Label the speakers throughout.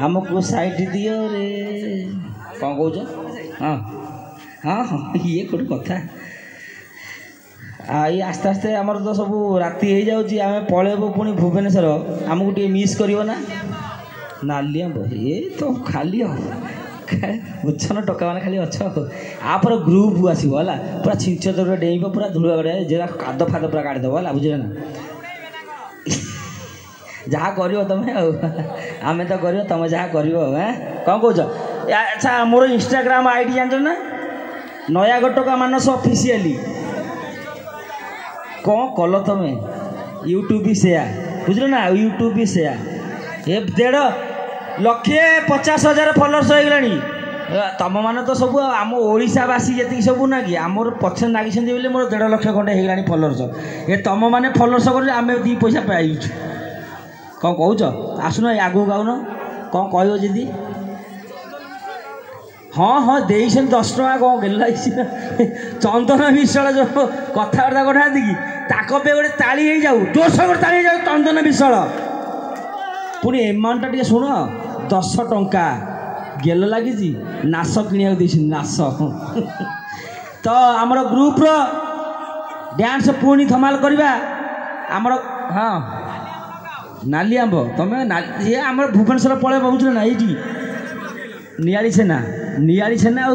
Speaker 1: आमको साइड दियो रे कौन कौच हाँ हाँ हाँ ये गोटे कथा ये आस्ते आस्ते आमर तो सब राति हो जाऊँगी आम पलैबू पुणी भुवनेश्वर आमको टे मिस कर नालिया ये तो खाली उच्छन टका मैंने खाली अच्छ आपर ग्रुप आसो है पूरा छिंच दौड़ डेब पूरा धूल जो काद फाद पूरा काढ़ीदेव है बुझे ना जहाँ कर तुम आम तो कर तुम जहाँ कर कौन कौच अच्छा मोर इंस्टाग्राम आईडी जान ना नयागटका मानस ऑफिशियली कौन कल तुम यूट्यूब भी सेया बुझल ना यूट्यूब भी सेया ये 1,50,000 फॉलोअर्स हो गला तुम मैंने तो सब आम ओडावासी जी सब ना कि आमर पछे नागिस बोले मोर 1.5 लाख खंडे होगा फॉलोअर्स ये तुम मैंने फॉलोअर्स कर आम 2 पैसा पाई कौन कौच आसुन आगू गाउन कौन कह जी हाँ हाँ दे 10 टका कौन गेला चंदन विशाल जो कथबार्ता कथा कि ताको पे गोटे ताली हो जाऊ जोश ताली जाऊ चंदन विशाल पुणी एमाउंट टे शुण 10 टंका गेल लगी नाश कि नाश तो आमर ग्रुप रो डांस पुणी धमाल करवा आमर हाँ नाली आंब तुम ये आम भुवनेश्वर पलैब बुझल ना ये नियाली छेना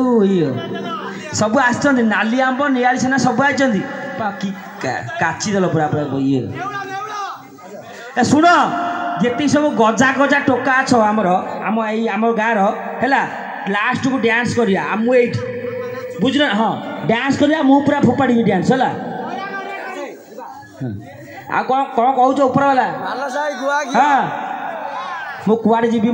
Speaker 1: सब आस नाली आंब नियाली छेना सब आई काचिदेल पूरा पूरा ये शुण जी सब गजा गजा टोका अछ आमर आम गाँव है लास्ट को डांस करिया ये बुझल हाँ डांस करिया मु पूरा फोपाड़ी डांस है आ कौन कौन कहूँ ऊपर वाला हाँ मु कुआड़े जीवी।